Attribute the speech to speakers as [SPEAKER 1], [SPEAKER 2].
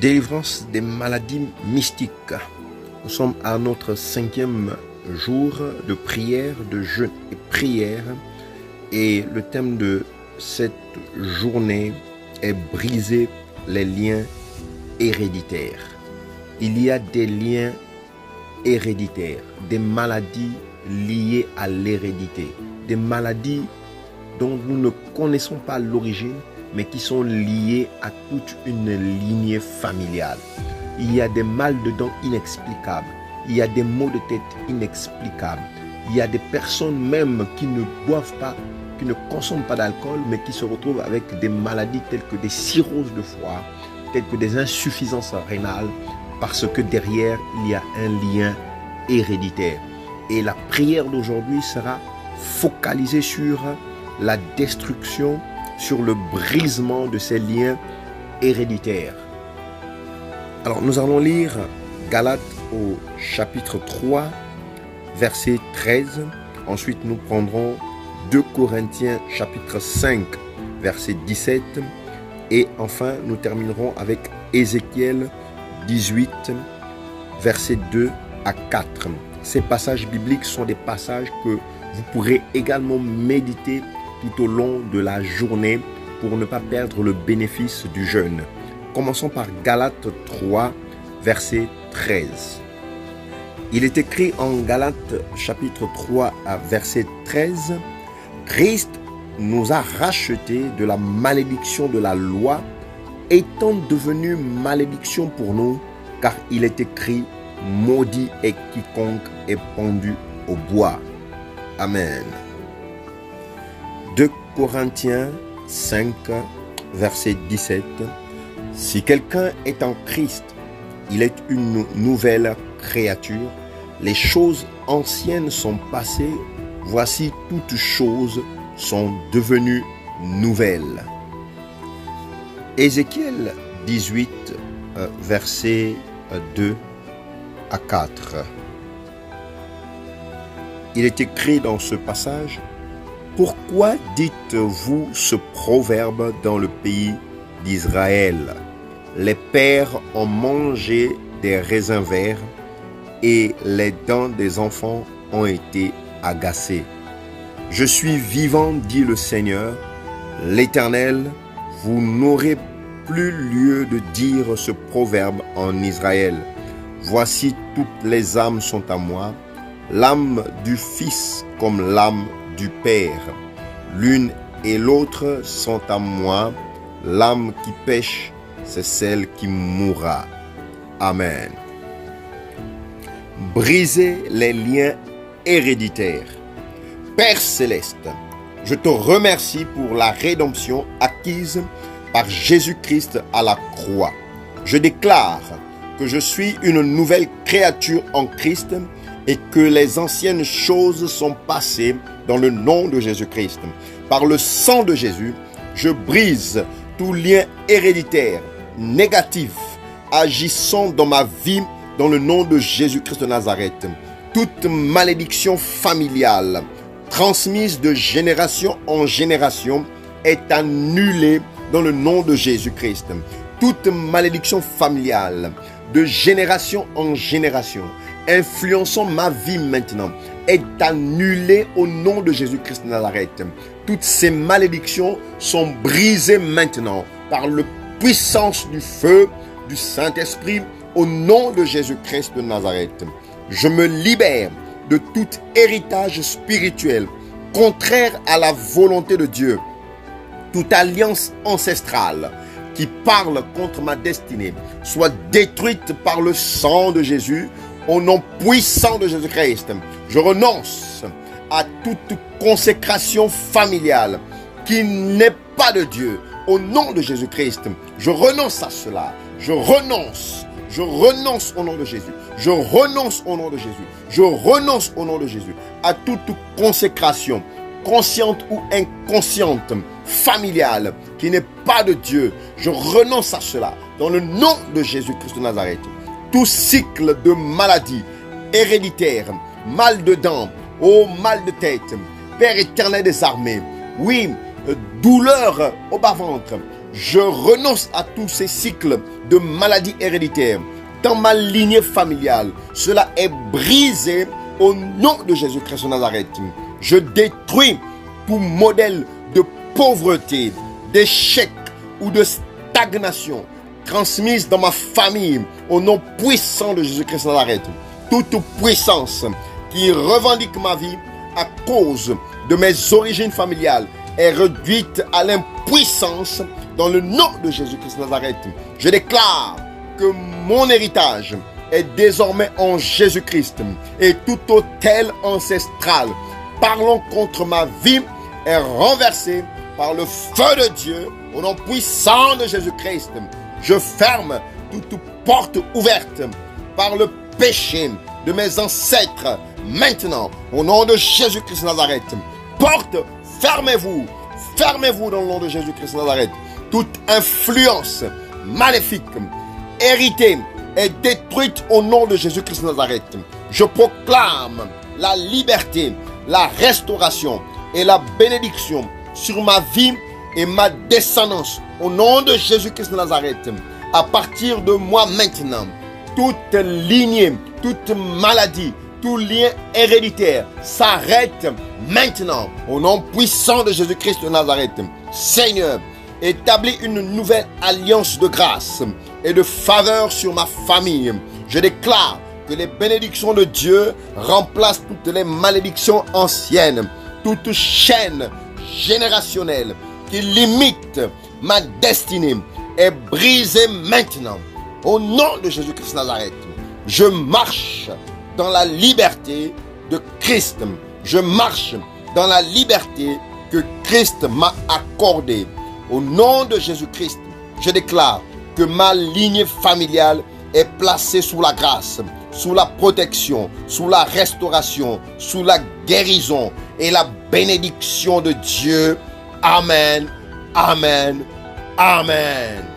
[SPEAKER 1] Délivrance des maladies mystiques. Nous sommes à notre 5e jour de prière, de jeûne et prière. Et le thème de cette journée est briser les liens héréditaires. Il y a des liens héréditaires, des maladies liées à l'hérédité, des maladies dont nous ne connaissons pas l'origine, mais qui sont liées à toute une lignée familiale. Il y a des mal de dents inexplicables, il y a des maux de tête inexplicables, il y a des personnes même qui ne boivent pas, qui ne consomment pas d'alcool, mais qui se retrouvent avec des maladies telles que des cirrhoses de foie, telles que des insuffisances rénales, parce que derrière, il y a un lien héréditaire. Et la prière d'aujourd'hui sera focalisée sur la destruction, sur le brisement de ces liens héréditaires. Alors nous allons lire Galates au chapitre 3, verset 13. Ensuite nous prendrons 2 Corinthiens chapitre 5, verset 17. Et enfin nous terminerons avec Ézéchiel 18, verset 2 à 4. Ces passages bibliques sont des passages que vous pourrez également méditer tout au long de la journée pour ne pas perdre le bénéfice du jeûne. Commençons par Galates 3, verset 13. Il est écrit en Galates chapitre 3, verset 13, « Christ nous a rachetés de la malédiction de la loi, étant devenu malédiction pour nous, car il est écrit, maudit est quiconque est pendu au bois. » Amen. 2 Corinthiens 5, verset 17. Si quelqu'un est en Christ, il est une nouvelle créature. Les choses anciennes sont passées. Voici toutes choses sont devenues nouvelles. Ézéchiel 18, verset 2 à 4. Il est écrit dans ce passage, « Pourquoi dites-vous ce proverbe dans le pays d'Israël? Les pères ont mangé des raisins verts et les dents des enfants ont été agacées. Je suis vivant, dit le Seigneur, l'Éternel, vous n'aurez plus lieu de dire ce proverbe en Israël. Voici toutes les âmes sont à moi, l'âme du Fils comme l'âme du Père. L'une et l'autre sont à moi. L'âme qui pêche, c'est celle qui mourra. Amen. Briser les liens héréditaires. Père céleste, je te remercie pour la rédemption acquise par Jésus-Christ à la croix. Je déclare que je suis une nouvelle créature en Christ et que les anciennes choses sont passées dans le nom de Jésus-Christ. Par le sang de Jésus, je brise tout lien héréditaire, négatif, agissant dans ma vie dans le nom de Jésus-Christ de Nazareth. Toute malédiction familiale, transmise de génération en génération, est annulée dans le nom de Jésus-Christ. Toute malédiction familiale, de génération en génération, influençant ma vie maintenant, est annulée au nom de Jésus-Christ de Nazareth. Toutes ces malédictions sont brisées maintenant par la puissance du feu du Saint-Esprit au nom de Jésus-Christ de Nazareth. Je me libère de tout héritage spirituel contraire à la volonté de Dieu. Toute alliance ancestrale qui parle contre ma destinée soit détruite par le sang de Jésus au nom puissant de Jésus-Christ. Je renonce à toute consécration familiale qui n'est pas de Dieu. Au nom de Jésus-Christ, je renonce à cela. Je renonce au nom de Jésus. Je renonce au nom de Jésus. Je renonce au nom de Jésus à toute consécration, consciente ou inconsciente, familiale, qui n'est pas de Dieu. Je renonce à cela dans le nom de Jésus-Christ de Nazareth. Tout cycle de maladie héréditaire, mal de dents, mal de tête, Père éternel des armées, oui, douleur au bas-ventre. Je renonce à tous ces cycles de maladies héréditaires. Dans ma lignée familiale, cela est brisé au nom de Jésus-Christ de Nazareth. Je détruis tout modèle de pauvreté, d'échec ou de stagnation transmise dans ma famille au nom puissant de Jésus-Christ de Nazareth. Toute puissance qui revendique ma vie à cause de mes origines familiales est réduite à l'impuissance dans le nom de Jésus-Christ de Nazareth. Je déclare que mon héritage est désormais en Jésus-Christ et tout autel ancestral parlant contre ma vie est renversé par le feu de Dieu au nom puissant de Jésus-Christ. Je ferme toute porte ouverte par le péché de mes ancêtres maintenant au nom de Jésus-Christ de Nazareth. Porte, fermez-vous dans le nom de Jésus-Christ de Nazareth. Toute influence maléfique héritée est détruite au nom de Jésus-Christ de Nazareth. Je proclame la liberté, la restauration et la bénédiction sur ma vie et ma descendance au nom de Jésus-Christ de Nazareth. À partir de moi maintenant, toute lignée, toute maladie, tout lien héréditaire s'arrête maintenant au nom puissant de Jésus-Christ de Nazareth. Seigneur, établis une nouvelle alliance de grâce et de faveur sur ma famille. Je déclare que les bénédictions de Dieu remplacent toutes les malédictions anciennes, toute chaîne générationnelle qui limite ma destinée est brisée maintenant. Au nom de Jésus-Christ de Nazareth, je marche dans la liberté de Christ. Je marche dans la liberté que Christ m'a accordée. Au nom de Jésus-Christ, je déclare que ma lignée familiale est placée sous la grâce, sous la protection, sous la restauration, sous la guérison et la bénédiction de Dieu. Amen, amen, amen.